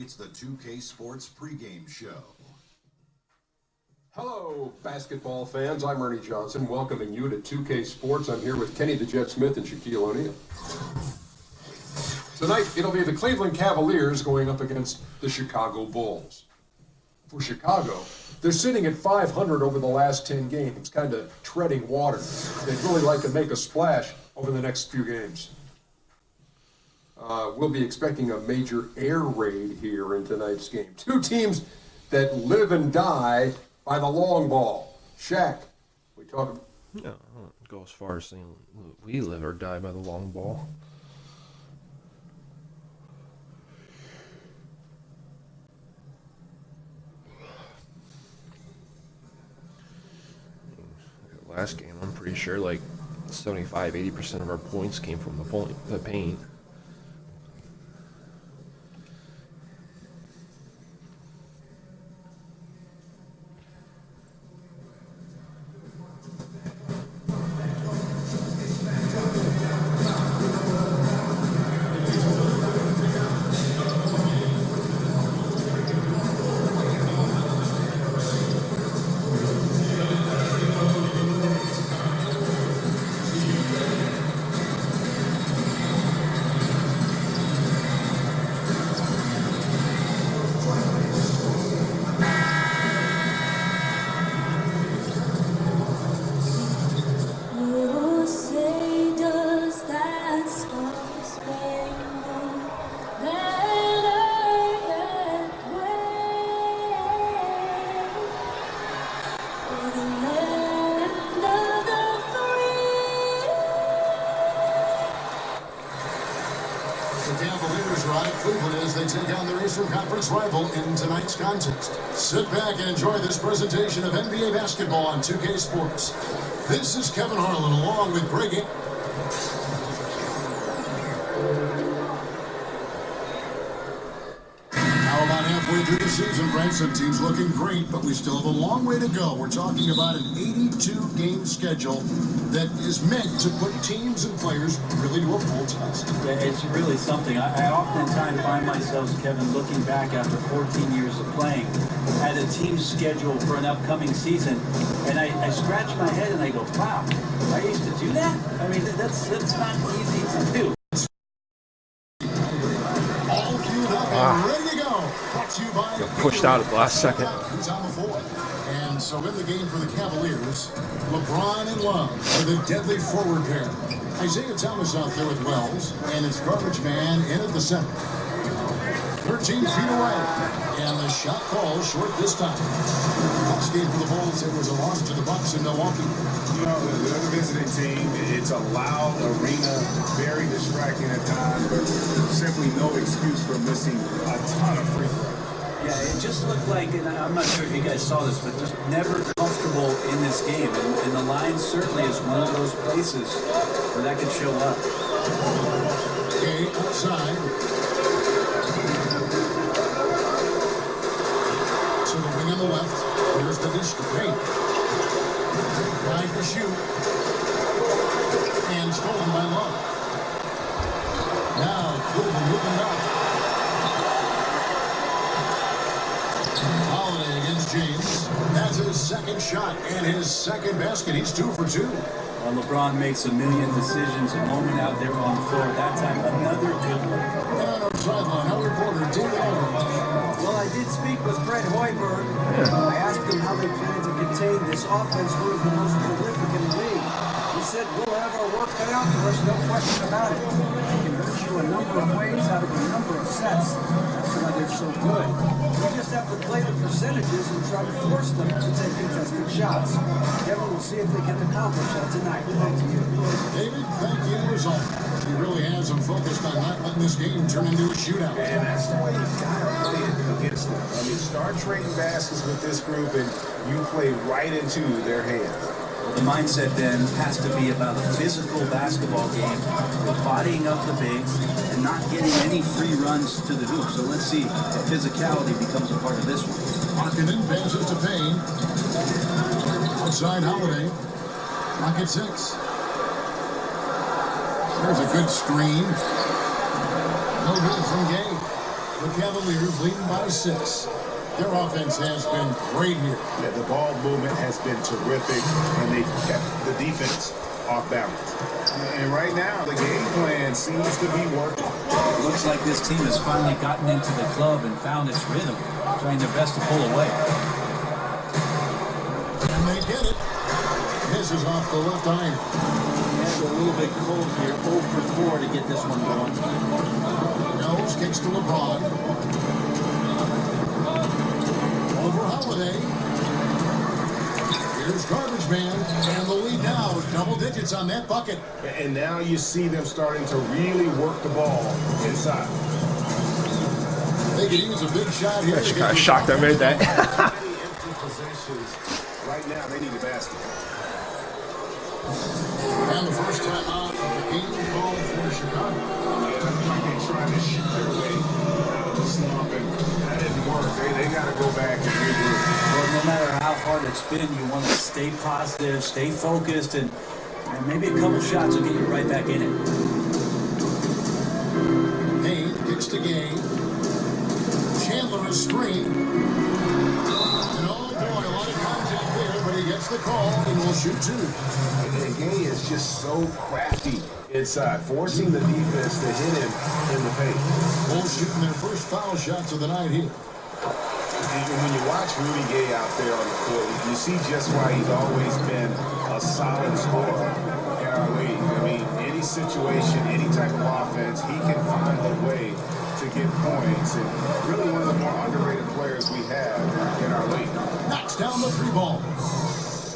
It's the 2K Sports pregame show. Hello, basketball fans. I'm Ernie Johnson, welcoming you to 2K Sports. I'm here with Kenny the Jet Smith and Shaquille O'Neal. Tonight, it'll be the Cleveland Cavaliers going up against the Chicago Bulls. For Chicago, they're sitting at 500 over the last 10 games, kind of treading water. They'd really like to make a splash over the next few games. We'll be expecting a major air raid here in tonight's game. Two teams that live and die by the long ball. Shaq, we talk about... No, I don't go as far as saying we live or die by the long ball. Last game, I'm pretty sure like 75-80% of our points came from the paint. Conference rival in tonight's contest. Sit back and enjoy this presentation of NBA basketball on 2K Sports. This is Kevin Harlan along with Greg. Now about halfway through the season, Brent, some teams looking great, but we still have a long way to go. We're talking about an 82-game schedule that is meant to put teams and players really to a full test. Yeah, it's really something. I oftentimes find myself, Kevin, looking back after 14 years of playing at a team schedule for an upcoming season, and I scratch my head and I go, wow, I used to do that? I mean, that's not easy to do. All queued up and ready to go. Brought to you by Got pushed out at the last second. And so in the game for the Cavaliers, LeBron and Love are the deadly forward pair. Isaiah Thomas out there with Wells, and it's Garbage Man in at the center. 13 feet away, and the shot falls short this time. Last game for the Bulls, it was a loss to the Bucks in Milwaukee. You know, the other visiting team, it's a loud arena, very distracting at times, but simply no excuse for missing a ton of free throws. Yeah, it just looked like, and I'm not sure if you guys saw this, but just never comfortable in this game. And the line certainly is one of those places where that could show up. Okay, outside. So the wing on the left. Here's the dish to paint. Trying to shoot. And stolen by Love. Now, Cleveland moving up. Holiday against James. That's his second shot and his second basket. He's 2 for 2. Well, LeBron makes a million decisions a moment out there on the floor. That time, another good one. And on sideline, our reporter, David Aldridge. Well, I did speak with Fred Hoiberg. I asked him how they plan to contain this offense, one of the most prolific in the league. He said, we'll have our work cut out for us, no question about it. They can hurt you a number of ways out of a number of sets. That's why they're so good. We just have to play the percentages and try to force them to take contested shots. Kevin, we'll see if they can accomplish that tonight. Back to you. David, thank you as always. He really has them focused on not letting this game turn into a shootout. And that's the way you gotta play it against them. I mean, start trading baskets with this group and you play right into their hands. Well, the mindset then has to be about a physical basketball game with bodying up the bigs and not getting any free runs to the hoop. So let's see if physicality becomes a part of this one. Markkinen passes to Payne. Outside Holiday. Rocket 6. There's a good screen. No good from Gay. The Cavaliers leading by 6. Their offense has been great here. Yeah, the ball movement has been terrific, and they've kept the defense off balance. And right now, the game plan seems to be working. It looks like this team has finally gotten into the club and found its rhythm, trying their best to pull away. And they get it. Misses off the left iron. It's a little bit cold here, 0 for 4 to get this one going. Nose kicks to LeBron. Over Holiday. Here's Garbage Man, and the lead now is double digits on that bucket. And now you see them starting to really work the ball inside. They could use a big shot here. I'm kind of shocked I made that. Many empty possessions. Right now, they need a basket. And the first time out of the game called for Chicago. Yeah, like they tried to shoot their way out of the slump, and that didn't work. They got to go back and regroup. Well, no matter how hard it's been, you want to stay positive, stay focused, and maybe a couple shots will get you right back in it. Payne kicks to Gay. Chandler a screen. And oh boy, a lot of contact there, but he gets the call and will shoot 2. And Gay is just so crafty inside, forcing the defense to hit him in the paint. Bulls shooting their first foul shots of the night here. And when you watch Rudy Gay out there on the court, you see just why he's always been a solid scorer in our league. I mean, any situation, any type of offense, he can find a way to get points. And really one of the more underrated players we have in our league. Knocks down the 3 ball.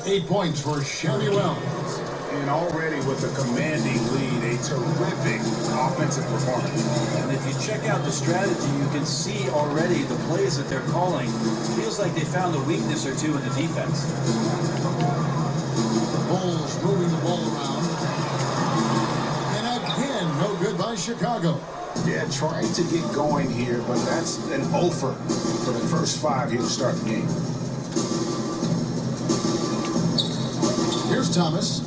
8 points for Shammy Wells. And already with a commanding lead, a terrific offensive performance. And if you check out the strategy, you can see already the plays that they're calling. Feels like they found a weakness or two in the defense. Bulls moving the ball around. And again, no good by Chicago. Yeah, trying to get going here, but that's an offer for the first 5 here to start the game. Here's Thomas.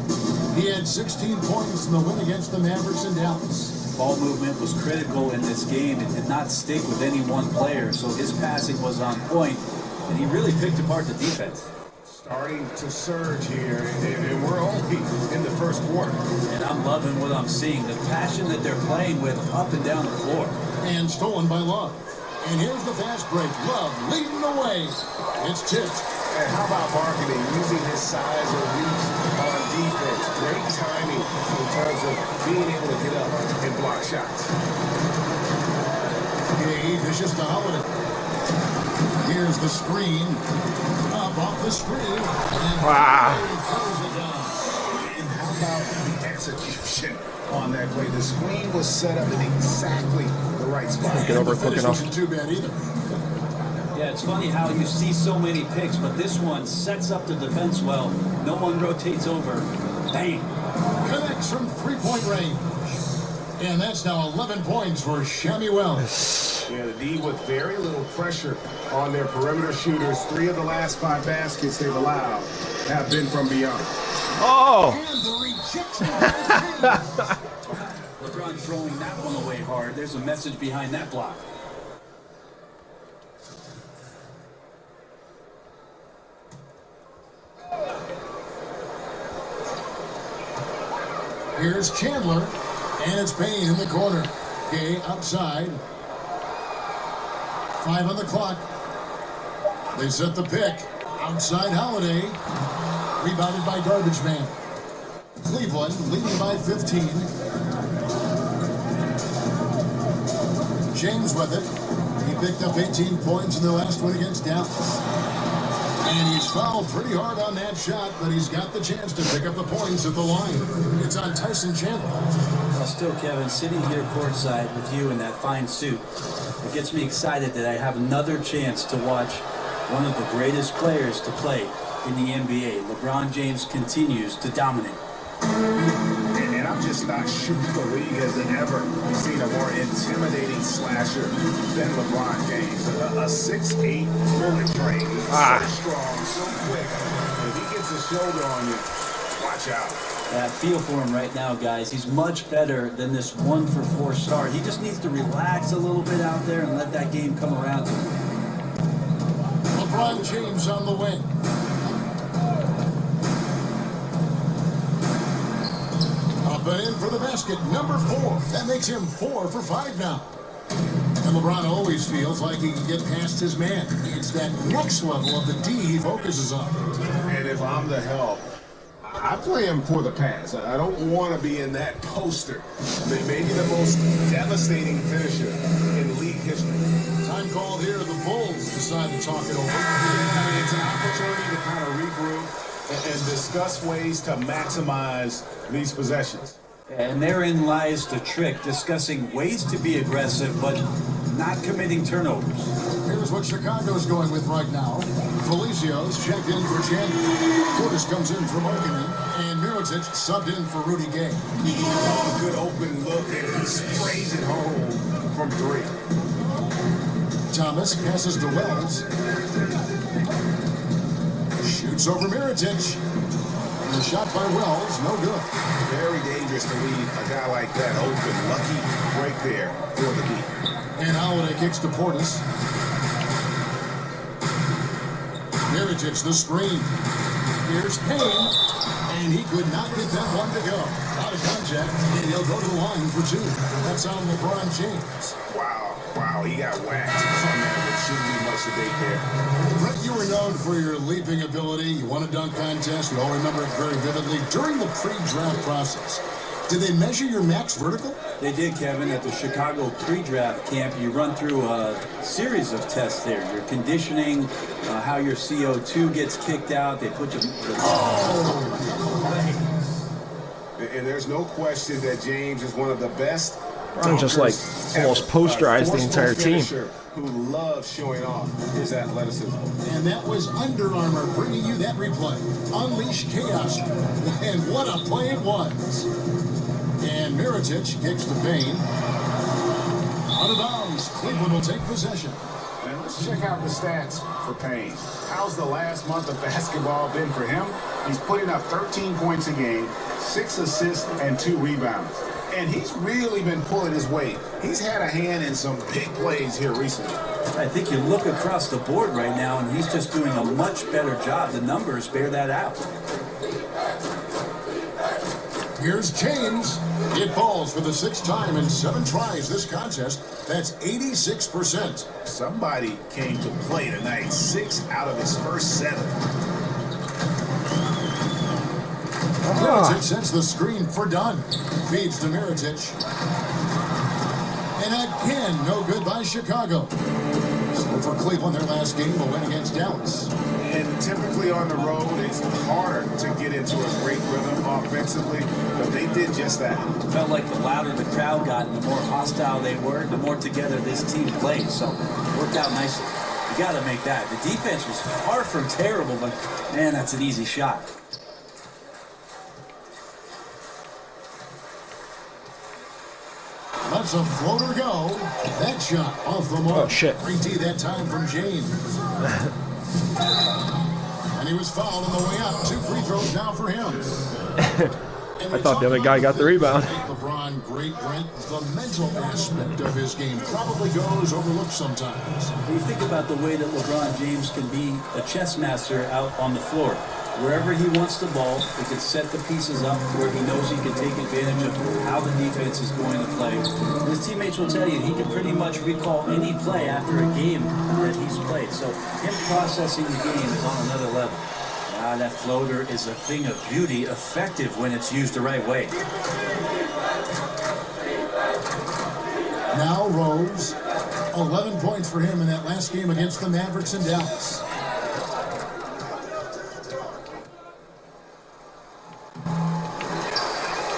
He had 16 points in the win against the Mavericks in Dallas. Ball movement was critical in this game. It did not stick with any one player, so his passing was on point, and he really picked apart the defense. Starting to surge here, and we're only in the first quarter. And I'm loving what I'm seeing, the passion that they're playing with up and down the floor. And stolen by Love. And here's the fast break. Love leading the way. It's tipped. And how about marketing, using his size and reach on defense? Great timing in terms of being able to get up and block shots. Gay dishes to Holiday. Here's the screen. Up off the screen. And Holiday throws it down. And how about the execution on that play? The screen was set up in exactly the right spot. Get over quick enough. Wasn't too bad either. Yeah, it's funny how you see so many picks, but this one sets up the defense well. No one rotates over. Bang. Connects from 3-point range. And that's now 11 points for Shammy Wells. Yeah, the D with very little pressure on their perimeter shooters. 3 of the last 5 baskets they've allowed have been from beyond. Oh! And the rejection. LeBron throwing that one away hard. There's a message behind that block. Here's Chandler, and it's Payne in the corner. Gay outside. 5 on the clock. They set the pick. Outside Holiday. Rebounded by Garbage Man. Cleveland leading by 15. James with it. He picked up 18 points in the last one against Dallas. And he's fouled pretty hard on that shot, but he's got the chance to pick up the points at the line. It's on Tyson Chandler. Well, still, Kevin, sitting here courtside with you in that fine suit, it gets me excited that I have another chance to watch one of the greatest players to play in the NBA. LeBron James continues to dominate. And I'm just not sure the league has ever seen a more intimidating slasher than LeBron James. A 6'8" bullet train. So strong, so quick. If he gets a shoulder on you, watch out. Yeah, I feel for him right now, guys. He's much better than this 1-for-4 start. He just needs to relax a little bit out there and let that game come around to him. LeBron James on the wing. Up and in for the basket, number 4. That makes him 4 for 5 now. And LeBron always feels like he can get past his man. It's that next level of the D he focuses on. And if I'm the help, I play him for the pass. I don't want to be in that poster. Maybe the most devastating finisher in league history. Time called here. The Bulls decide to talk it over. Yeah, I mean, it's an opportunity to kind of regroup and discuss ways to maximize these possessions. And therein lies the trick, discussing ways to be aggressive, but not committing turnovers. Here's what Chicago's going with right now. Felicios checked in for Chandler. Portis comes in for Markkanen, and Mirotic subbed in for Rudy Gay. Oh, good open look, and he sprays it home from 3. Thomas passes to Wells. Shoots over Mirotic. And the shot by Wells, no good. Very dangerous to leave a guy like that open. Lucky right there for the deep. And Holiday kicks to Portis. Mirotic, the screen. Here's Payne. And he could not get that one to go. Out of contact, and he'll go to the line for 2. That's on LeBron James. Wow, he got whacked on that. There shouldn't be much debate there. Brett, you were known for your leaping ability. You won a dunk contest. We all remember it very vividly. During the pre-draft process, did they measure your max vertical? They did, Kevin, at the Chicago pre-draft camp. You run through a series of tests there. Your conditioning, how your CO2 gets kicked out. They put you... And there's no question that James is one of the best. LeBron just like almost posterized the entire team. Who loves showing off his athleticism. And that was Under Armour bringing you that replay. Unleash chaos. And what a play it was. And Mirotic kicks to Payne. Out of bounds. Cleveland will take possession. And let's check out the stats for Payne. How's the last month of basketball been for him? He's putting up 13 points a game, 6 assists, and 2 rebounds. And he's really been pulling his weight. He's had a hand in some big plays here recently. I think you look across the board right now, and he's just doing a much better job. The numbers bear that out. Here's James. It falls for the 6th time in 7 tries this contest. That's 86%. Somebody came to play tonight. 6 out of his first 7. Mirotic sets the screen for Dunn. Feeds to Mirotic. And again, no good by Chicago. So for Cleveland, their last game will win against Dallas. And typically on the road, it's harder to get into a great rhythm offensively, but they did just that. It felt like the louder the crowd got and the more hostile they were, the more together this team played. So it worked out nicely. You got to make that. The defense was far from terrible, but man, that's an easy shot. Lets a floater go. That shot off the mark. Oh, shit. 3D that time from James. And he was fouled on the way up. 2 free throws now for him. I thought the other guy got the rebound. LeBron, great Brent. The mental aspect of his game probably goes overlooked sometimes. When you think about the way that LeBron James can be a chess master out on the floor. Wherever he wants the ball, he can set the pieces up where he knows he can take advantage of how the defense is going to play. And his teammates will tell you he can pretty much recall any play after a game that he's played. So him processing the game is on another level. Ah, that floater is a thing of beauty, effective when it's used the right way. Now Rose, 11 points for him in that last game against the Mavericks in Dallas.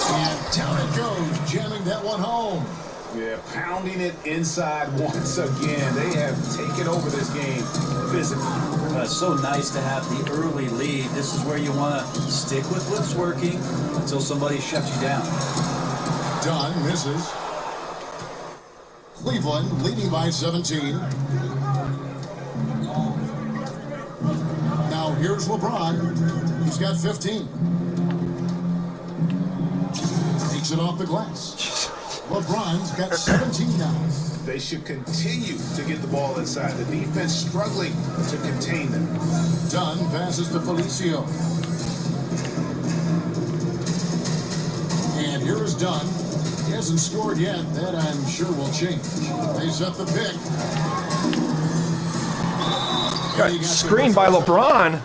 And down it goes, jamming that one home. Yeah, pounding it inside once again. They have taken over this game physically. It's so nice to have the early lead. This is where you want to stick with what's working until somebody shuts you down. Dunn misses. Cleveland leading by 17. Now here's LeBron. He's got 15. knocks it off the glass. LeBron's got 17 now. They should continue to get the ball inside. The defense struggling to contain them. Dunn passes to Felicio. And here is Dunn. He hasn't scored yet. That, I'm sure, will change. They set the pick. Got screened by LeBron.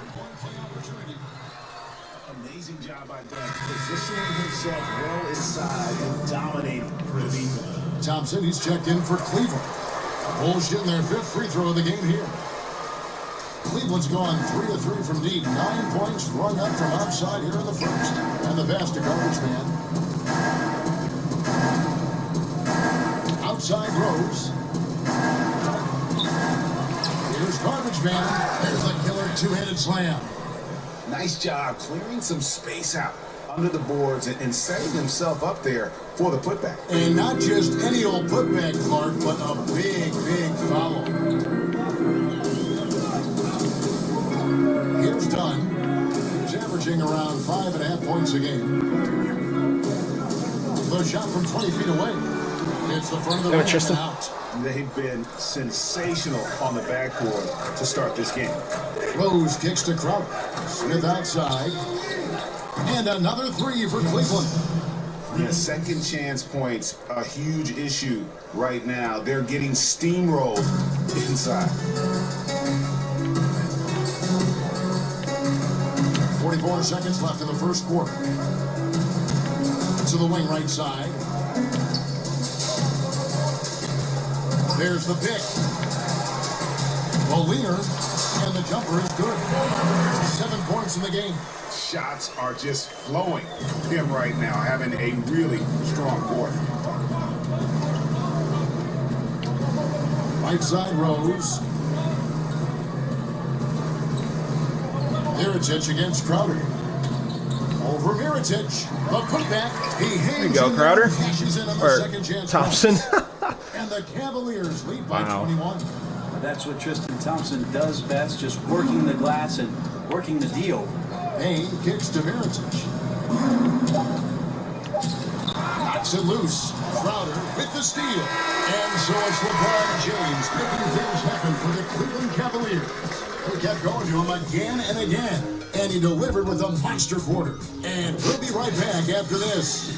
Amazing job by Dunn, positioning himself well inside and dominating the defense. Thompson, he's checked in for Cleveland. Bulls shooting their 5th free throw of the game here. Cleveland's gone 3 of 3 from deep. 9 points rung up from outside here in the first. And the pass to garbage man. Outside Rose. Here's garbage man. There's a killer two-handed slam. Nice job clearing some space out under the boards and setting himself up there for the putback. And not just any old putback, Clark, but a big, big foul. Here's Dunn. He's averaging around 5.5 points a game. The shot from 20 feet away. It's the front of the rim and out. They've been sensational on the backboard to start this game. Rose kicks to Crowder. Smith outside. And another 3 for Cleveland. Yeah, second chance points, a huge issue right now. They're getting steamrolled inside. 44 seconds left in the first quarter. To the wing right side. There's the pick. Molina, and the jumper is good. 7 points in the game. Shots are just flowing him right now, having a really strong quarter. Right side Rose. Mirotic against Crowder. Over Mirotic. The putback. He hangs There you go, in Crowder. there, cashes in on the Or second chance. Thompson. And the Cavaliers lead by Wow. 21. That's what Tristan Thompson does best, just working the glass and working the deal. Payne kicks to Mirotic. Knocks it loose. Crowder with the steal. And so it's LeBron James making things happen for the Cleveland Cavaliers. He kept going to him again and again. And he delivered with a monster quarter. And we'll be right back after this.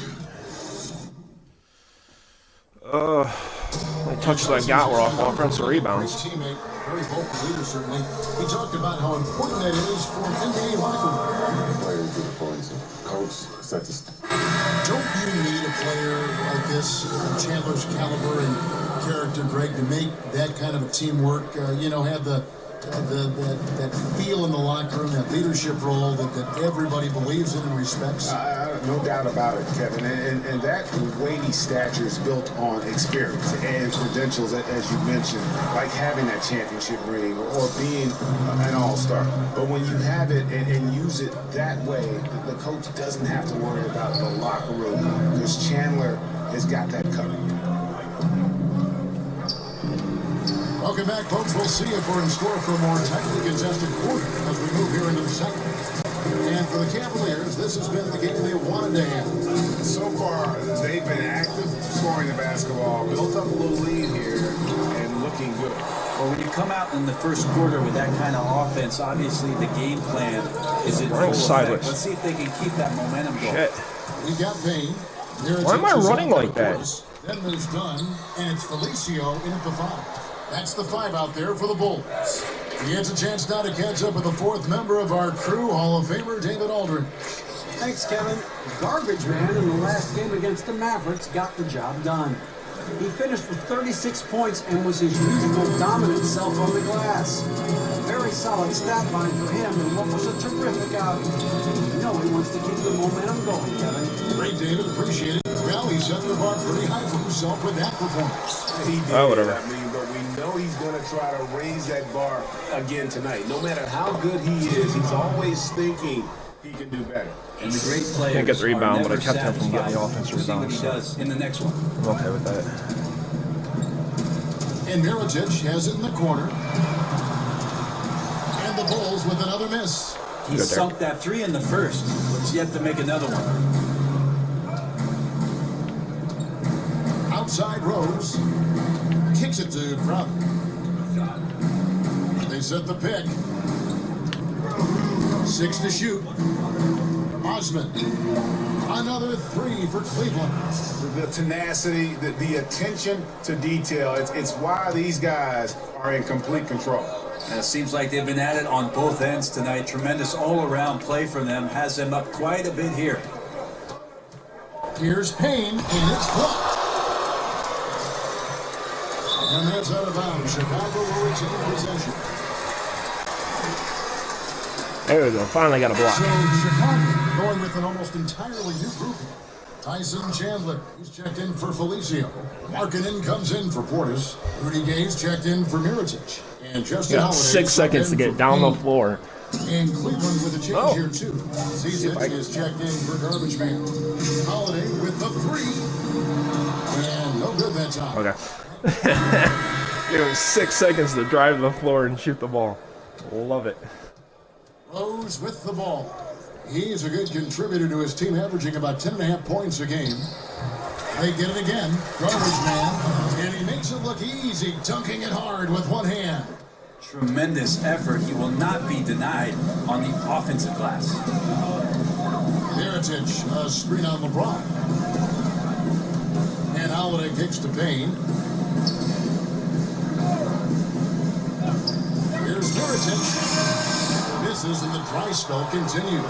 The touches I got were off offensive rebounds. Great teammate, very vocal leader certainly. He talked about how important that is for an NBA locker room. Players get points and coach sets a Don't you need a player like this, Chandler's caliber and character, Greg, to make that kind of a teamwork? Have that feel in the locker room, that leadership role that everybody believes in and respects. No doubt about it, Kevin. And that weighty stature is built on experience and credentials, as you mentioned, like having that championship ring or being an all-star. But when you have it and use it that way, the coach doesn't have to worry about the locker room because Chandler has got that covered. Welcome back, folks. We'll see if we're in store for a more tightly contested quarter as we move here into the second. And for the Cavaliers, this has been the game they wanted to have. So far, they've been active, scoring the basketball, built up a little lead here, and looking good. Well, when you come out in the first quarter with that kind of offense, obviously the game plan is in full Running effect. sideways. Let's see if they can keep that momentum going. Shit. We got Payne. Why am I running like that? Then there's Dunn, and it's Felicio in at the 5. That's the 5 out there for the Bulls. He gets a chance now to catch up with the 4th member of our crew, Hall of Famer David Aldridge. Thanks, Kevin. Garbage man in the last game against the Mavericks got the job done. He finished with 36 points and was his usual dominant self on the glass. Very solid stat line for him and what was a terrific outing. You know he wants to keep the momentum going, Kevin. Great, David. Appreciate it. Well, he set the bar pretty high for himself with that performance. He did, whatever. but we know he's going to try to raise that bar again tonight. No matter how good he is, he's always thinking he can do better. And the great players Can't get the rebound, are but I never kept him from getting the satisfied. offensive We'll see what rebound, he so. does in the next one. I'm okay with that. And Mirotic has it in the corner. And the Bulls with another miss. He Good there. sunk that 3 in the first, but he's yet to make another one. outside Rose. Kicks it to Crowder. They set the pick. 6 to shoot. Osmond. Another 3 for Cleveland. The tenacity, the attention to detail, it's why these guys are in complete control. And it seems like they've been at it on both ends tonight. Tremendous all-around play from them. Has them up quite a bit here. Here's Payne, and it's blocked. And that's out of bounds. Chicago will retain possession. There we go. Finally got a block. So Chicago going with an almost entirely new group. Tyson Chandler, he's checked in for Felicio. Markkanen comes in for Portis. Rudy Gay's checked in for Mirotic. And Justin Got Holiday 6 seconds to get down the floor. And Cleveland with a change here too. Zizic is checked in for Garbage Man. Holiday with the 3. And no good that time. Okay. Give him 6 seconds to drive the floor and shoot the ball. Love it. Rose with the ball. He's a good contributor to his team, averaging about 10.5 points a game. They get it again. Garbage Man. And he makes it look easy, dunking it hard with one hand. Tremendous effort. He will not be denied on the offensive glass. Mirotic, a screen on LeBron. And Holiday kicks to Payne. Here's Mirotic. Misses and the dry spell continues.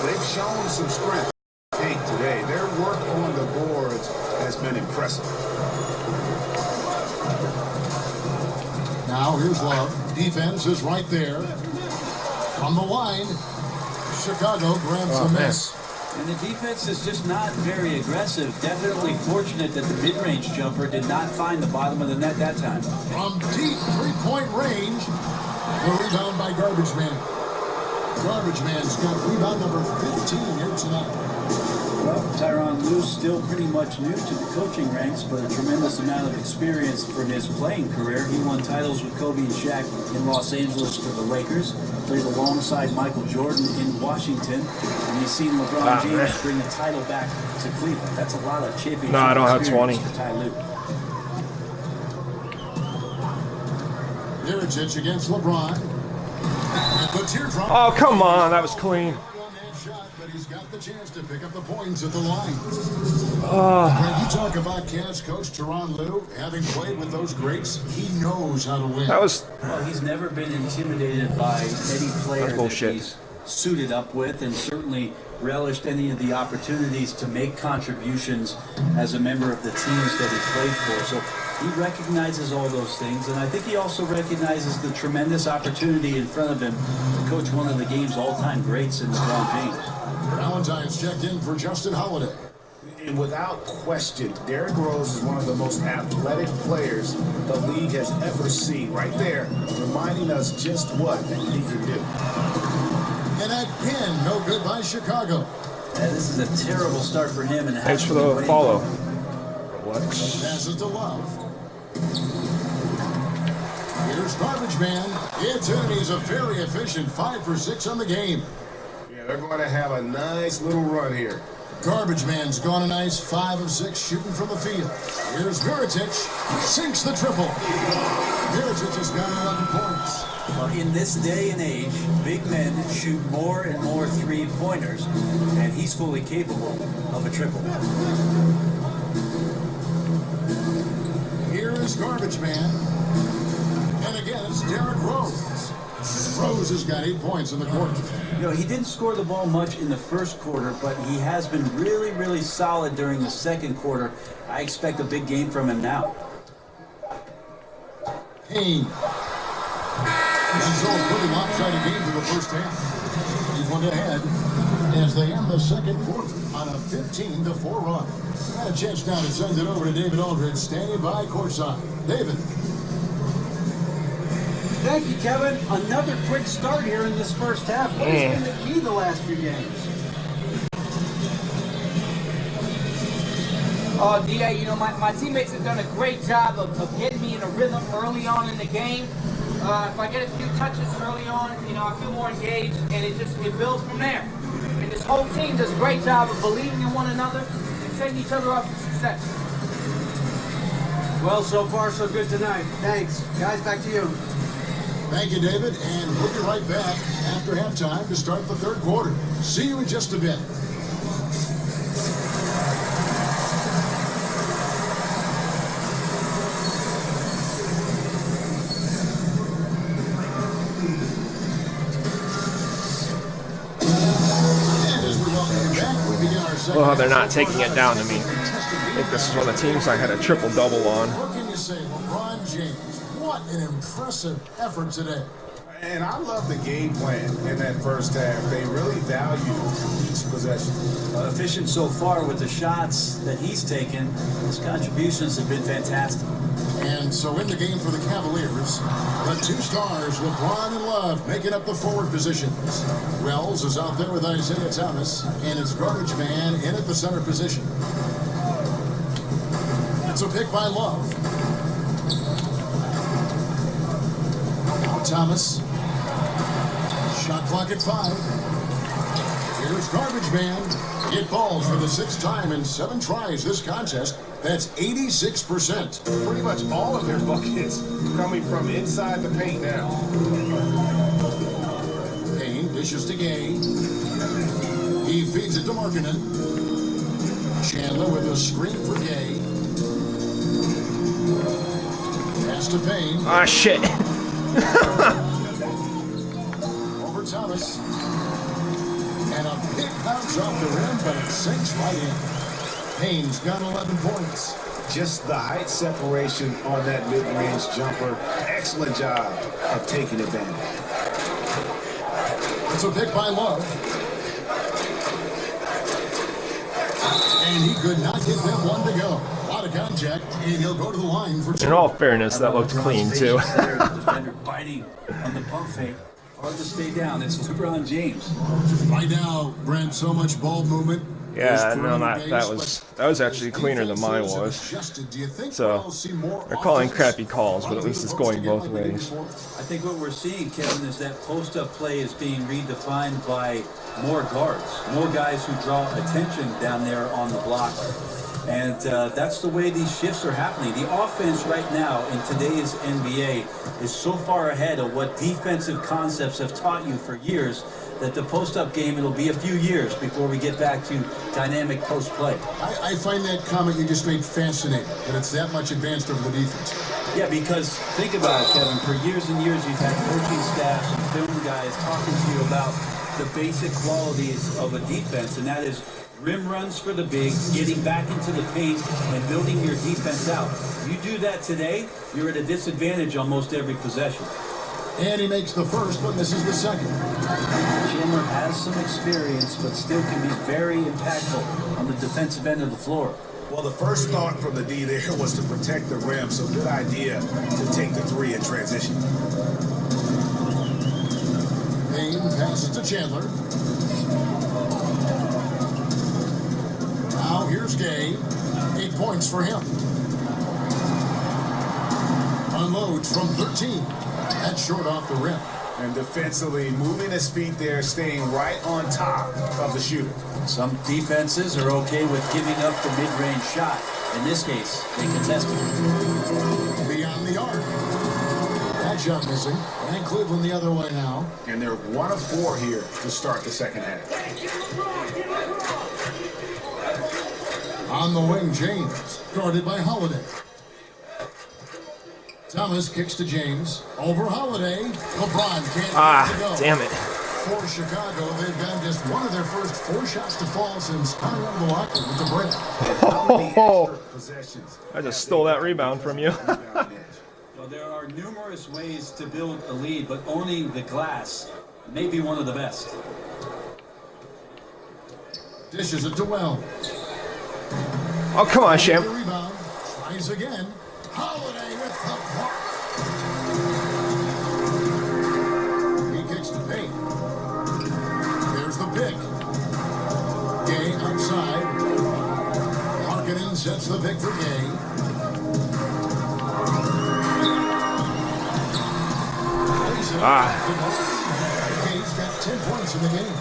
They've shown some strength today. Their work on the boards has been impressive. Now here's Love. Defense is right there. From the line, Chicago grabs the miss. And the defense is just not very aggressive. Definitely fortunate that the mid-range jumper did not find the bottom of the net that time. From deep three-point range, the rebound by Garbage Man. Garbage Man's got rebound number 15 here tonight. Well, Tyronn Lue's still pretty much new to the coaching ranks, but a tremendous amount of experience from his playing career. He won titles with Kobe and Shaq in Los Angeles for the Lakers, played alongside Michael Jordan in Washington, and he's seen LeBron James bring the title back to Cleveland. That's a lot of championship No, I don't have 20. for Ty Lue. Mirotic against LeBron. Oh, come on. That was clean. But he's got the chance to pick up the points at the line. When you talk about Cavs coach Tyronn Lue, having played with those greats, he knows how to win. That was... Well, he's never been intimidated by any player that he's suited up with, and certainly relished any of the opportunities to make contributions as a member of the teams that he played for. So he recognizes all those things, and I think he also recognizes the tremendous opportunity in front of him to coach one of the game's all-time greats in LeBron James. Valentine's checked in for Justin Holiday. And without question, Derrick Rose is one of the most athletic players the league has ever seen. Right there, reminding us just what he can do. And again, no good by Chicago. Yeah, this is a terrible start for him. And thanks for the follow. What? Passes to Love. Here's Garbage Man. It's in. He's a very efficient 5 for 6 on the game. Yeah, they're going to have a nice little run here. Garbage Man's gone a nice 5 of 6 shooting from the field. Here's Mirotic. Sinks the triple. Mirotic has got 11 points. Well, in this day and age, big men shoot more and more three-pointers, and he's fully capable of a triple. Here is Garbage Man. And again, it's Derrick Rose. Rose has got 8 points in the quarter. You know, he didn't score the ball much in the first quarter, but he has been really, really solid during the second quarter. I expect a big game from him now. Payne. This is all pretty lopsided game for the first half. He's went ahead as they end the second quarter on a 15-4 run. Got a chance now to send it over to David Aldridge, standing by courtside. David. Thank you, Kevin. Another quick start here in this first half. What has been the key the last few games? Oh, D.A., you know, my teammates have done a great job of getting me in a rhythm early on in the game. If I get a few touches early on, you know, I feel more engaged, and it builds from there. And this whole team does a great job of believing in one another and setting each other up for success. Well, so far, so good tonight. Thanks. Guys, back to you. Thank you, David, and we'll be right back after halftime to start the third quarter. See you in just a bit. And as we welcome you back, we begin our second Well, they're not half. taking it down to me. I think this is one of the teams I had a triple-double on. What can you say, LeBron James? What an impressive effort today. And I love the game plan in that first half. They really value each possession. Efficient so far with the shots that he's taken. His contributions have been fantastic. And so in the game for the Cavaliers, the two stars, LeBron and Love, making up the forward positions. Wells is out there with Isaiah Thomas, and it's garbage man in at the center position. It's a pick by Love. Now Thomas. Shot clock at 5. Here's garbage man. It falls for the 6th time in 7 tries this contest. That's 86%. Pretty much all of their buckets coming from inside the paint now. Payne dishes to Gay. He feeds it to Markkanen. Chandler with a screen for Gay. Pass to Payne. Ah, shit. Over Thomas. And a big bounce off the rim, but it sinks right in. Payne's got 11 points. Just the height separation on that mid-range jumper. Excellent job of taking advantage. It's a pick by Love. And he could not get them one to go. A lot of contact, and he'll go to the line for 2. In all fairness, that looked clean, too. The defender biting on the pump fake. Hard to stay down. It's LeBron James. Right now, Brent, so much ball movement. Yeah, no, that was actually cleaner than mine was. So they're calling crappy calls, but at least it's going both ways. I think what we're seeing, Kevin, is that post-up play is being redefined by more guards, more guys who draw attention down there on the block. And that's the way these shifts are happening. The offense right now in today's NBA is so far ahead of what defensive concepts have taught you for years that the post-up game, it'll be a few years before we get back to dynamic post-play. I find that comment you just made fascinating, that it's that much advanced over the defense. Yeah, because think about it, Kevin. For years and years, you've had coaching staffs and film guys talking to you about the basic qualities of a defense, and that is rim runs for the big, getting back into the paint, and building your defense out. You do that today, you're at a disadvantage almost every possession. And he makes the first, but misses the second. Chandler has some experience, but still can be very impactful on the defensive end of the floor. Well, the first thought from the D there was to protect the rim, so good idea to take the 3 in transition. Payne passes to Chandler. Now here's Gay. 8 points for him. Unloads from 13. That's short off the rim. And defensively, moving his feet there, staying right on top of the shooter. Some defenses are okay with giving up the mid-range shot. In this case, they contested it. Beyond the arc. That shot missing. And Cleveland the other way now. And they're 1 of 4 here to start the second half. On the wing, James. Guarded by Holiday. Thomas kicks to James. Over Holiday. LeBron can't get it to go. Damn it. For Chicago, they've got just one of their first 4 shots to fall since coming out of the locker with the break. I just stole that rebound from you. Well, there are numerous ways to build a lead, but owning the glass may be one of the best. Dishes it to Wells. Oh, come on, Sham. Rebound. Tries again. Holiday with the block. He kicks to Payne. There's the pick. Gay outside. Markkanen sets the pick for Gay. Gay's got 10 points in the game.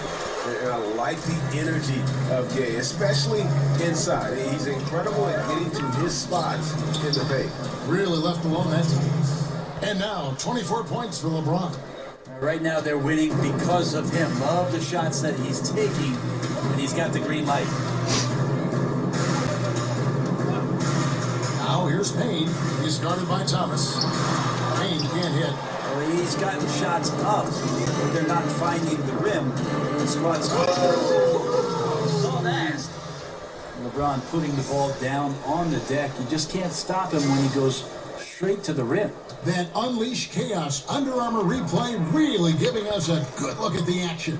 And I like the energy of Gay, especially inside. He's incredible at getting to his spots in the paint. Really left alone that time. And now, 24 points for LeBron. Right now they're winning because of him. Love the shots that he's taking, and he's got the green light. Now here's Payne. He's guarded by Thomas. Payne can't hit. Well, he's gotten shots up, but they're not finding the rim. The squad's saw that. LeBron putting the ball down on the deck. You just can't stop him when he goes straight to the rim. That Unleash Chaos Under Armour replay really giving us a good look at the action.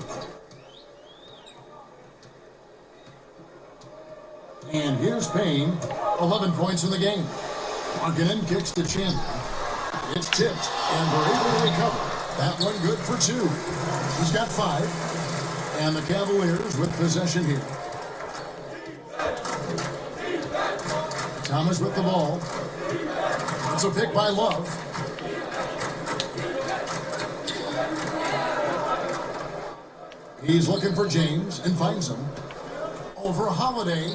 And here's Payne, 11 points in the game. Markkanen kicks to Chandler. It's tipped, and they're able to recover. That one good for 2. He's got 5. And the Cavaliers with possession here. Thomas with the ball. It's a pick by Love. He's looking for James and finds him. Over Holiday.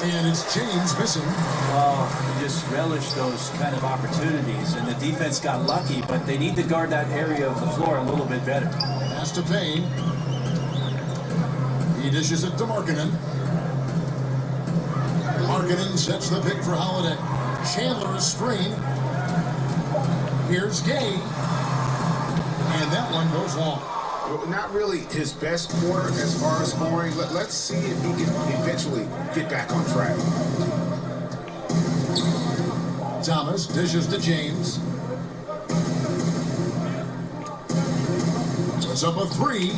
And it's James missing. Well, you just relish those kind of opportunities. And the defense got lucky, but they need to guard that area of the floor a little bit better. Pass to Payne. He dishes it to Markkanen. Markkanen sets the pick for Holiday. Chandler is screen. Here's Gay. And that one goes long. Not really his best quarter as far as scoring. Let's see if he can eventually get back on track. Thomas dishes to James. Puts up a 3.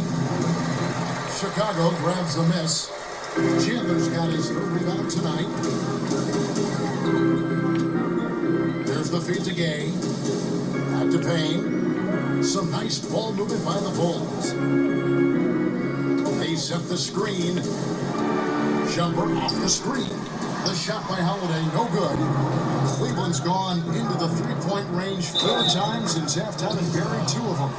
Chicago grabs the miss. Chandler's got his 3rd rebound tonight. There's the feed to Gay. Back to Payne. Some nice ball movement by the Bulls. They set the screen. Jumper off the screen. The shot by Holiday, no good. Cleveland's gone into the 3-point range 4 times since halftime and buried 2 of them.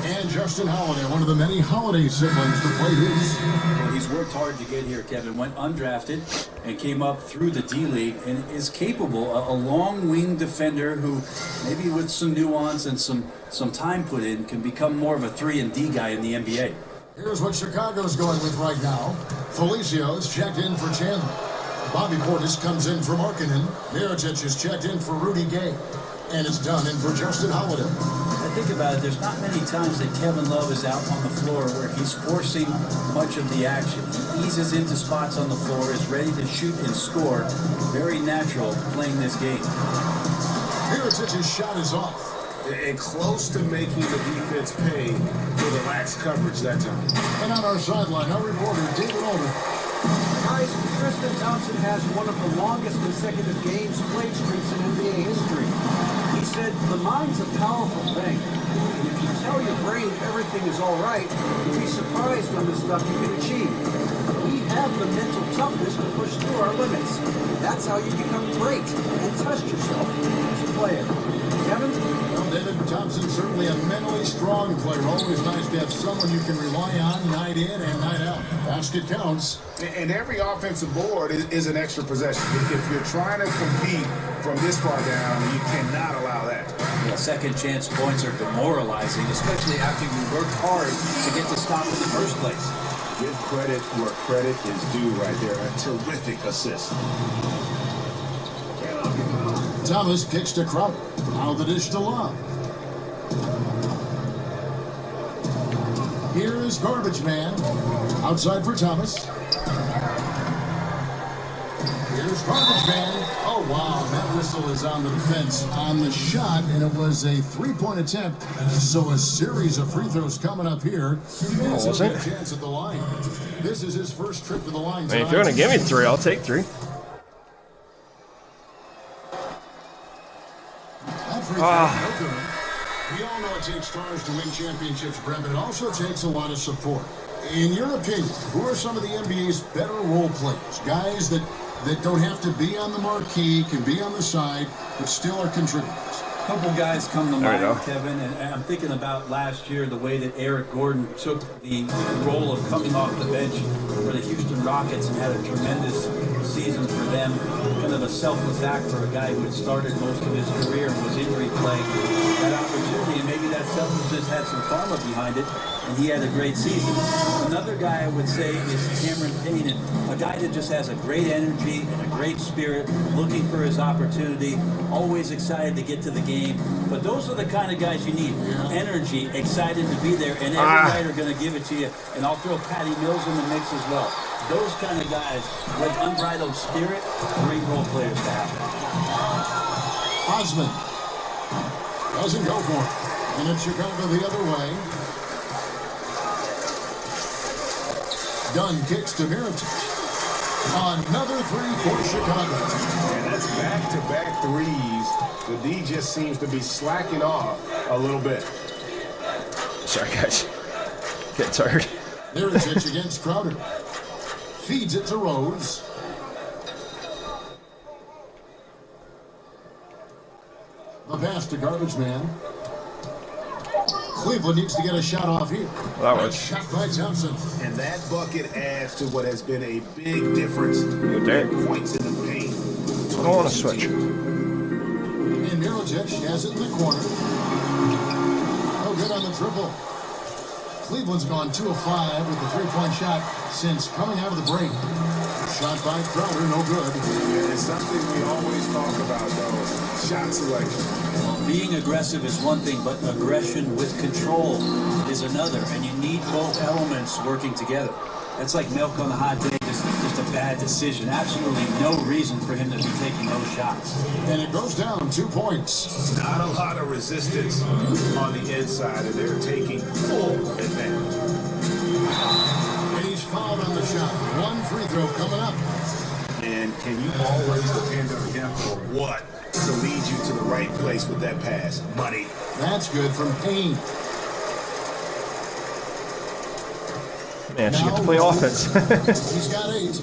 And Justin Holiday, one of the many Holiday siblings to play his. Well, he's worked hard to get here, Kevin. Went undrafted and came up through the D-League and is capable, a long wing defender who maybe with some nuance and some time put in can become more of a 3-and-D guy in the NBA. Here's what Chicago's going with right now. Felicia's checked in for Chandler. Bobby Portis comes in for Markkanen. Mirotic is checked in for Rudy Gay. And it's done in for Justin Holiday. I think about it, there's not many times that Kevin Love is out on the floor where he's forcing much of the action. He eases into spots on the floor, is ready to shoot and score. Very natural playing this game. Mirotic's shot is off. And close to making the defense pay for the lax coverage that time. And on our sideline, our reporter, David Older. Guys, Tristan Thompson has one of the longest consecutive games played streaks in NBA history. He said, the mind's a powerful thing. And if you tell your brain everything is all right, you'll be surprised on the stuff you can achieve. We have the mental toughness to push through our limits. That's how you become great and test yourself as a player. Kevin? Well, David Thompson, certainly a mentally strong player. Always nice to have someone you can rely on night in and night out. Basket counts. And every offensive board is an extra possession. If you're trying to compete from this far down, you cannot allow that. Yeah, second chance points are demoralizing, especially after you worked hard to get the stop in the first place. Give credit where credit is due right there. A terrific assist. Thomas kicks to Crowder. Now the dish to Love. Here is Garbage Man. Outside for Thomas. Here's Garbage Man. Oh, wow. That whistle is on the defense on the shot, and it was a 3-point attempt. So a series of free throws coming up here. Was it? A chance at the line. This is his first trip to the line. I mean, if you're going to give me 3, I'll take 3. We all know it takes stars to win championships, Brent, but it also takes a lot of support. In your opinion, who are some of the NBA's better role players? Guys that don't have to be on the marquee, can be on the side, but still are contributors. A couple guys come to There we mind, go. Kevin, and I'm thinking about last year, the way that Eric Gordon took the role of coming off the bench for the Houston Rockets and had a tremendous season for them. Kind of a selfless act for a guy who had started most of his career and was injury plagued. That opportunity, and maybe that selflessness had some karma behind it, and he had a great season. Another guy I would say is Cameron Payne, a guy that just has a great energy and a great spirit, looking for his opportunity, always excited to get to the game. But those are the kind of guys you need. Energy, excited to be there, and every night are going to give it to you. And I'll throw Patty Mills in the mix as well. Those kind of guys with unbridled spirit, great role players to have. Osman doesn't go for it. And it's Chicago the other way. Dunn kicks to Mirotic. Another three for Chicago. And that's back-to-back threes. The D just seems to be slacking off a little bit. Sorry, guys. Getting tired. Mirotic against Crowder. Feeds it to Rose. The pass to Garbage Man. Cleveland needs to get a shot off here. Well, that was shot by Thompson. And that bucket adds to what has been a big difference. okay. Points in the paint. I don't want to switch. And Mirotic has it in the corner. No good on the triple. Cleveland's gone 2 of 5 with the three-point shot since coming out of the break. Shot by Crowder, no good. And it's something we always talk about, though. Shot selection. Well, being aggressive is one thing, but aggression with control is another. And you need both elements working together. That's like milk on a hot day, just a bad decision. Absolutely no reason for him to be taking those shots. And it goes down 2 points. Not a lot of resistance on the inside, and they're taking full advantage. And he's fouled on the shot. One free throw coming up. And can you always depend on him for what? To lead you to the right place with that pass. Money. That's good from Payne. Man, she gets to play offense. He's got 8.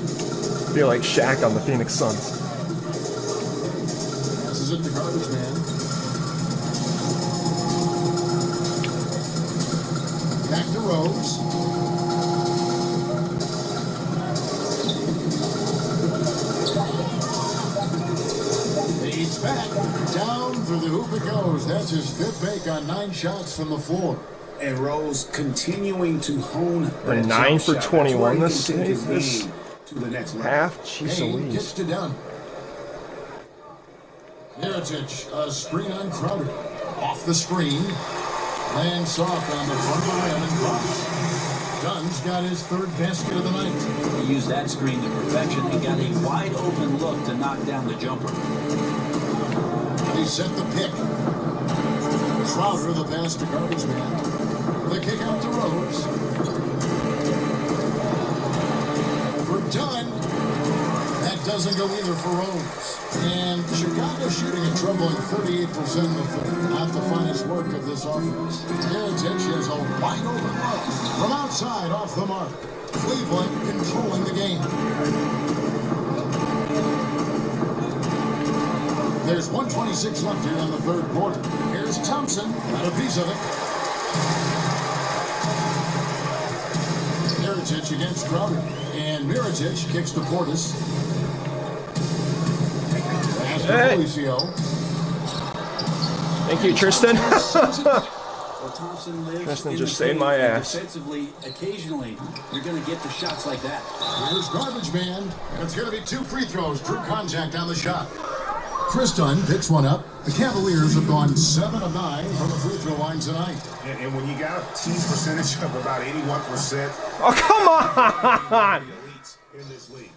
Feel like Shaq on the Phoenix Suns. This is it to Garbage Man. Back to Rose. Fades back. Down through the hoop it goes. That's his 5th make on 9 shots from the floor. And Rose continuing to hone We're that 9 jump for shot. 21 That's this where he can take his this game to the next level. half. Jeez Payne Louise. gets to Dunn. Mirotic, a screen on Crowder. Off the screen. Lands soft on the front of the rim and drops. Dunn's got his 3rd basket of the night. He used that screen to perfection and got a wide open look to knock down the jumper. They set the pick. Crowder, the pass to Garbage Man. The kick out to Rose. For Dunn. That doesn't go either for Rose. And Chicago shooting a troubling 38% of the field. Not the finest work of this offense. Mirotic has a wide open look. From outside, off the mark. Cleveland controlling the game. There's 1:26 left here in the 3rd quarter. Here's Thompson. Got a piece of it. Mirotic against Crowder. And Mirotic kicks to Portis. Pass to Hey. Felicio. Thank you, Tristan. Well, Thompson lives Tristan in just the saved paint, my and ass. Defensively, occasionally, you're going to get the shots like that. Here's Garbage Man. And it's going to be 2 free throws. True contact on the shot. Chris Dunn picks one up. The Cavaliers have gone 7 of 9 from the free throw line tonight. And when you got a team percentage of about 81%, Oh, come on! elites in this league.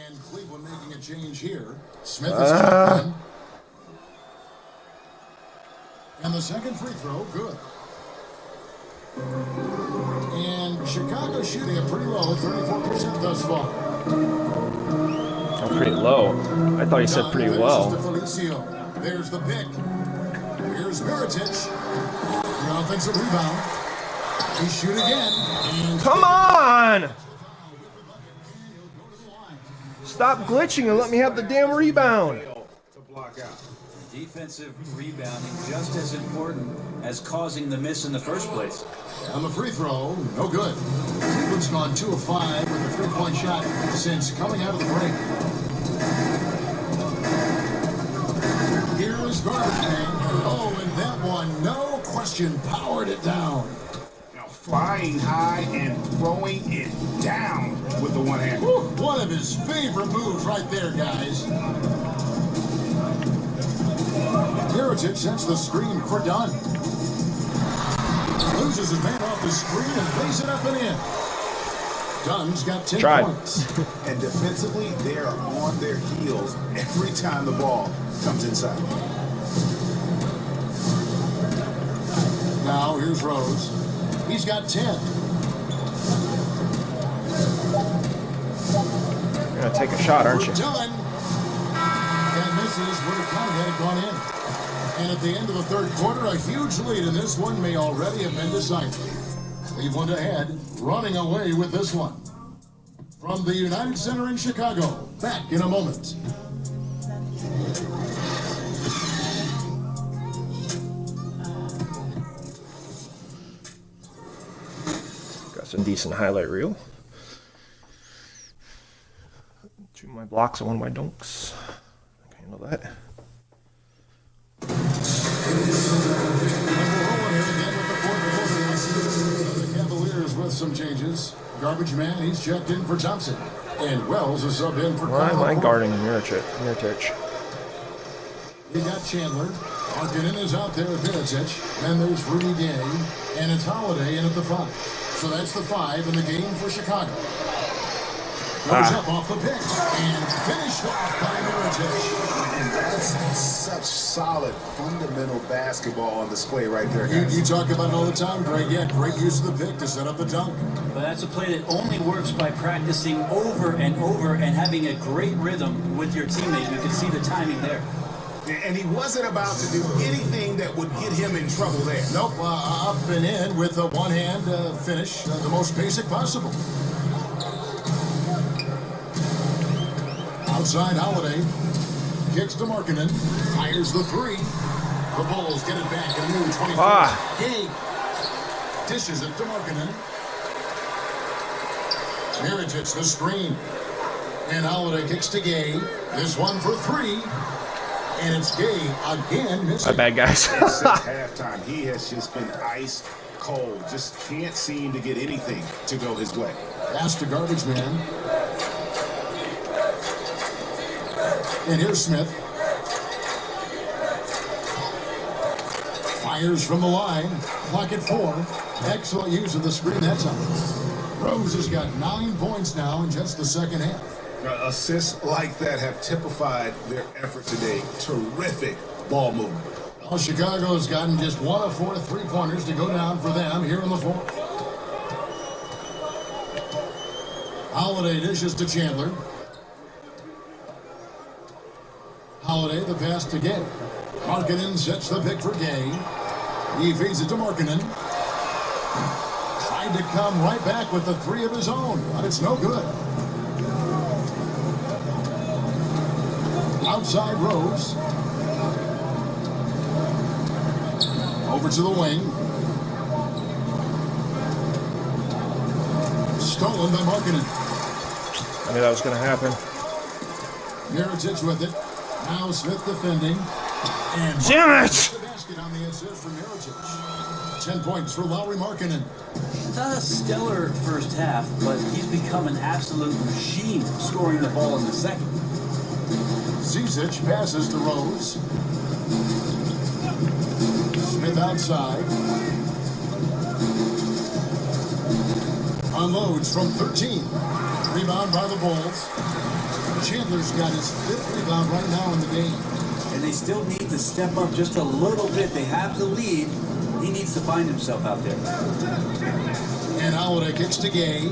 And Cleveland making a change here. Smith is checked in. And the second free throw, good. And Chicago shooting it pretty low, 34% thus far. Oh, pretty low. I thought he said pretty well. There's the pick. Here's Mirotic. The offensive rebound. He shoot again. And Come on! Stop glitching and let me have the damn rebound. To block out. Defensive rebounding just as important as causing the miss in the first place. On the free throw, no good. Cleveland's gone 2 of 5 with a three-point shot since coming out of the break. Here is Garbage Man. Oh, and that one, no question, powered it down. Now flying high and throwing it down with the one hand. One of his favorite moves right there, guys. Mirotic sets the screen for Dunn. Loses his man off the screen and plays it up and in. Dunn's got 10 points. And defensively, they are on their heels every time the ball comes inside. Now here's Rose. He's got 10. You're gonna take a shot, aren't you? Dunn. That misses would have kind of had it gone in. And at the end of the third quarter, a huge lead in this one may already have been decided. Cleveland ahead, running away with this one. From the United Center in Chicago, back in a moment. Got some decent highlight reel. 2 of my blocks and 1 of my dunks. I can handle that. The Cavaliers with some changes. Garbage Man, he's checked in for Thompson. And Wells is subbed in for Why am I Kyle guarding Mirotic? You got Chandler. Markkanen is out there with Mirotic. Then there's Rudy Gay. And it's Holiday in at the 5. So that's the 5 in the game for Chicago. Goes up off the pitch and finished off by Mirotic. And that's such solid, fundamental basketball on display right there, guys. You talk about it all the time, Greg. Yeah, great use of the pick to set up the dunk. But that's a play that only works by practicing over and over and having a great rhythm with your teammate. You can see the timing there. And he wasn't about to do anything that would get him in trouble there. Nope, up and in with a one-hand finish, the most basic possible. Outside Holiday, kicks to Markkanen, fires the 3. The Bulls get it back and move 24. Gay dishes it to Markkanen. Mirotic the screen. And Holiday kicks to Gay. This one for 3. And it's Gay again missing. My bad, guys. Since halftime, he has just been ice cold. Just can't seem to get anything to go his way. Pass to Garbage Man. And here's Smith. Fires from the line. Clock at 4. Excellent use of the screen that time. Rose has got 9 points now in just the second half. Assists like that have typified their effort today. Terrific ball movement. Well, Chicago has gotten just 1 of 4 3-pointers to go down for them here in the 4th. Holiday dishes to Chandler. Holiday, the pass to Gay. Markkanen sets the pick for Gay. He feeds it to Markkanen. Tried to come right back with the 3 of his own, but it's no good. Outside Rose. Over to the wing. Stolen by Markkanen. I knew that was going to happen. Mirotic with it. Now Smith defending. And Damn it! the basket on the assist for Mirotic. 10 points for Lauri Markkanen. Not a stellar first half, but he's become an absolute machine scoring the ball in the second. Zizic passes to Rose. Smith outside. Unloads from 13. Rebound by the Bulls. Chandler's got his 5th rebound right now in the game. And they still need to step up just a little bit. They have the lead. He needs to find himself out there. And Holiday kicks to Gay.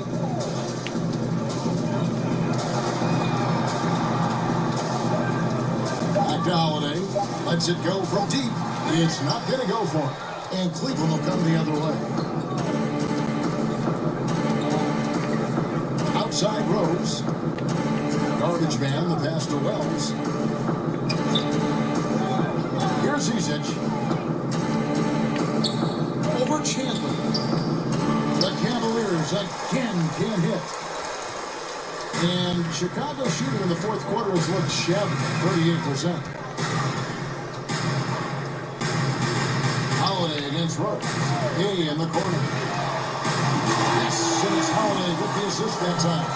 Back to Holiday. Lets it go from deep. It's not going to go for it. And Cleveland will come the other way. Outside Rose. Garbage Man, the pass to Wells. Zizic. Over Chandler. The Cavaliers again can't hit. And Chicago shooting in the fourth quarter has looked shabby, 38%. Holiday against Rose. Gay in the corner. Yes, and it's Holiday with the assist that time.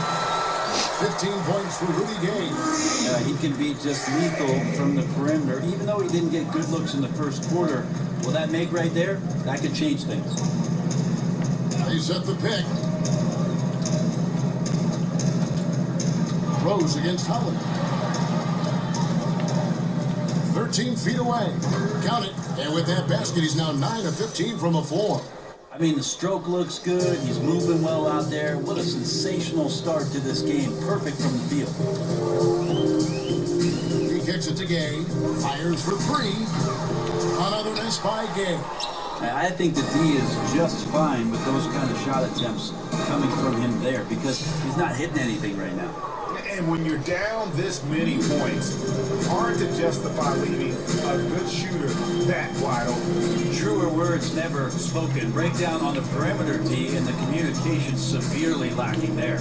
15 points for Rudy Gay. He can be just lethal from the perimeter, even though he didn't get good looks in the first quarter. Will that make right there? That could change things. They set the pick. Rose against Holiday. 13 feet away. Count it. And with that basket, he's now 9 of 15 from the floor. I mean, the stroke looks good. He's moving well out there. What a sensational start to this game. Perfect from the field. He kicks it to Gay. Fires for three. Another miss by Gay. I think the D is just fine with those kind of shot attempts coming from him there because he's not hitting anything right now. And when you're down this many points, hard to justify leaving a good shooter that wide open. Truer words never spoken. Breakdown on the perimeter D and the communication severely lacking there.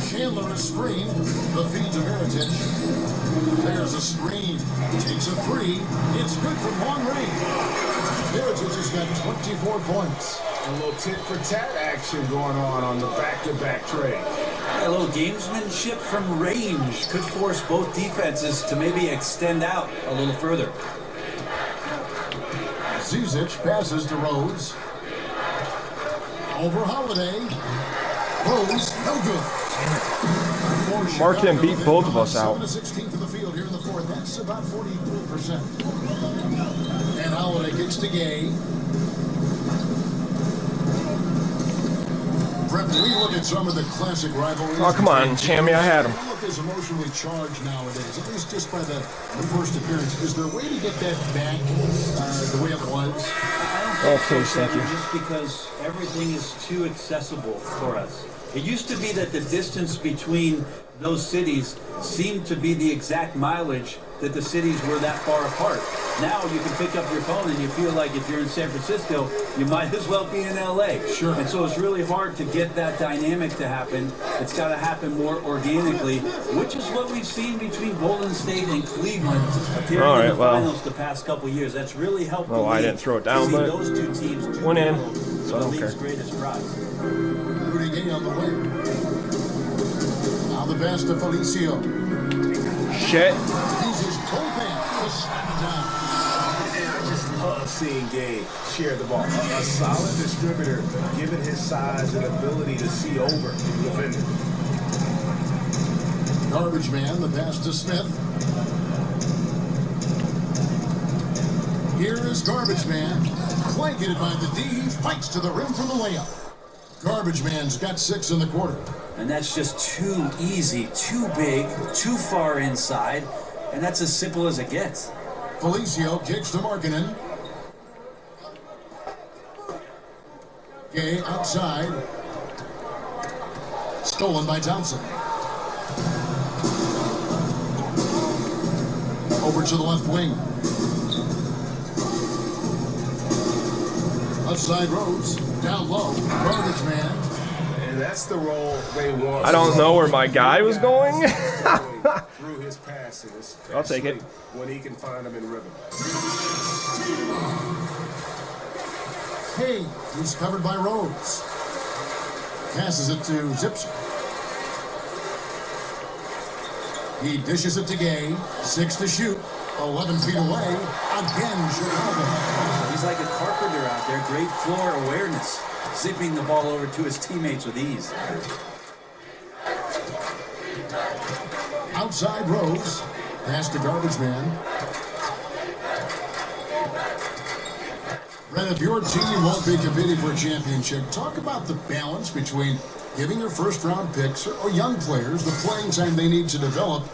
Chandler a screen. The feed to Mirotic. There's a screen. Takes a three. It's good from long range. Mirotic has got 24 points. A little tit-for-tat action going on the back-to-back trade. A little gamesmanship from range could force both defenses to maybe extend out a little further. Zizic passes to Rose. Over Holiday. Rose, no good. Markin beat both of us out. 7-16 to the field here in the fourth. That's about 43%. And Holiday kicks to Gay. Brett, when we look at some of the classic rivalries. Oh, come on, Chammy, I had him. Look is emotionally charged nowadays, at least just by the first appearance. Is there a way to get that back the way it was? Oh, please, thank you. Just because everything is too accessible for us. It used to be that the distance between those cities seemed to be the exact mileage that the cities were that far apart. Now you can pick up your phone and you feel like if you're in San Francisco, you might as well be in LA. Sure. And so it's really hard to get that dynamic to happen. It's got to happen more organically, which is what we've seen between Golden State and Cleveland appearing in the finals the past couple years. That's really helped. Well, I didn't throw it down, but those two teams went in, so I don't care. Greatest prize. Rudy Gay on the way. Now the pass to Felicio. Shit. Uses toe pad to slap down. And I just love seeing Gay share the ball. A solid distributor, given his size and ability to see over defenders. Garbage man, the pass to Smith. Here is Garbage Man. Blanketed by the D, fights to the rim for the layup. Garbage Man's got 6 in the quarter. And that's just too easy, too big, too far inside, and that's as simple as it gets. Felicio kicks to Markkanen. Gay outside. Stolen by Thompson. Over to the left wing. Left side Rose. Down low. Garbage man. And that's the role they want. I don't know where my guy was going. Through his passes. I'll take it. When he can find them in rhythm. Hey, he's covered by Rose. Passes it to Zipser. He dishes it to Gay. 6 to shoot. 11 feet away. Again, Chicago. He's like a carpenter out there. Great floor awareness. Zipping the ball over to his teammates with ease. Outside Rose. Pass to Garbage Man. Brett, if your team won't be competing for a championship, talk about the balance between giving your first-round picks or young players the playing time they need to develop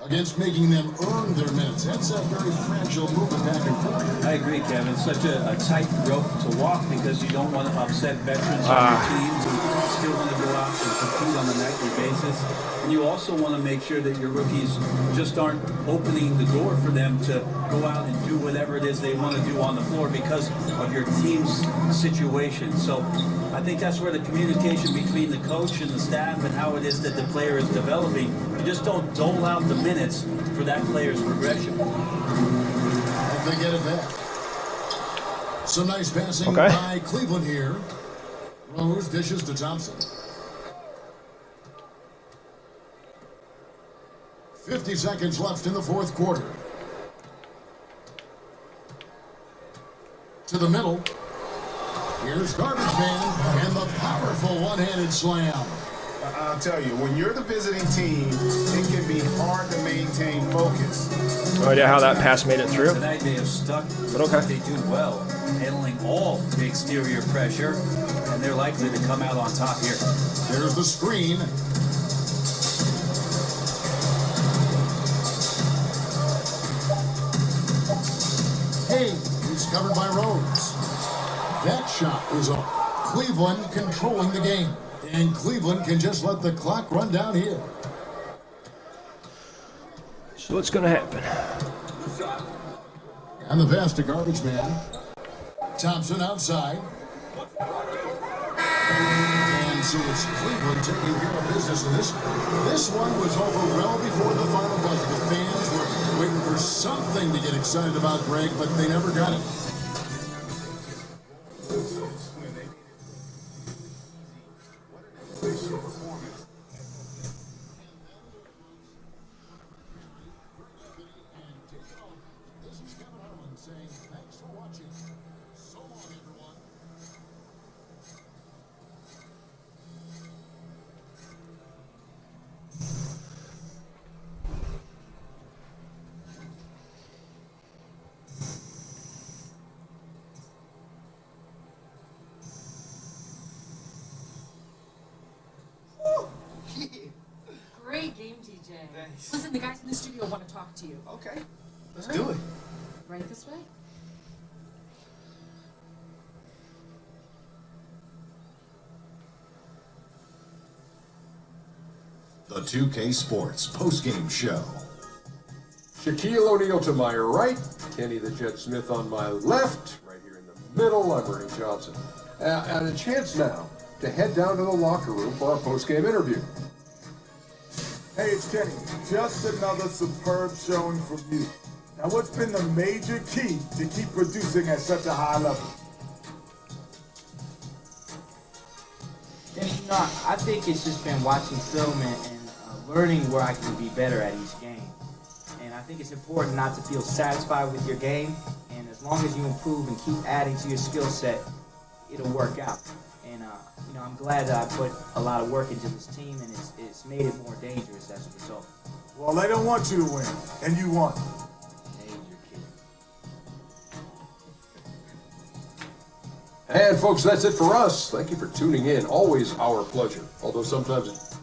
against making them earn their minutes. That's a very fragile movement back and forth. I agree, Kevin. It's such a tight rope to walk because you don't want to upset veterans on your team who still want to go out and compete on a nightly basis. And you also want to make sure that your rookies just aren't opening the door for them to go out and do whatever it is they want to do on the floor because of your team's situation. So I think that's where the communication between the coach and the staff and how it is that the player is developing, you just don't dole out the minutes for that player's progression. And they get it back. Some nice passing by Cleveland here. Rose dishes to Thompson. 50 seconds left in the fourth quarter. To the middle. Here's Garbage Man and the powerful one-handed slam. I'll tell you, when you're the visiting team, it can be hard to maintain focus. No idea how that pass made it through. Tonight they have stuck. But okay. They do well, handling all the exterior pressure, and they're likely to come out on top here. There's the screen. Hey, he's covered by Rhodes. That shot is off. Cleveland controlling the game. And Cleveland can just let the clock run down here. So what's going to happen? And the pass to Garbage Man. Thompson outside. And so it's Cleveland taking care of business in this. This one was over well before the final buzzer. The fans were waiting for something to get excited about, Greg, but they never got it. Great game, TJ. Thanks. Listen, the guys in the studio want to talk to you. Okay, let's do it. Right this way. The 2K Sports postgame show. Shaquille O'Neal to my right, Kenny the Jet Smith on my left, right here in the middle, I'm Ernie Johnson. And a chance now to head down to the locker room for our postgame interview. Hey, it's Kenny. Just another superb showing from you. Now, what's been the major key to keep producing at such a high level? And, you know, I think it's just been watching film and learning where I can be better at each game. And I think it's important not to feel satisfied with your game. And as long as you improve and keep adding to your skill set, it'll work out. And, you know, I'm glad that I put a lot of work into this team, and it's made it more dangerous as a result. Well, they don't want you to win, and you won. And folks, that's it for us. Thank you for tuning in. Always our pleasure. Although sometimes it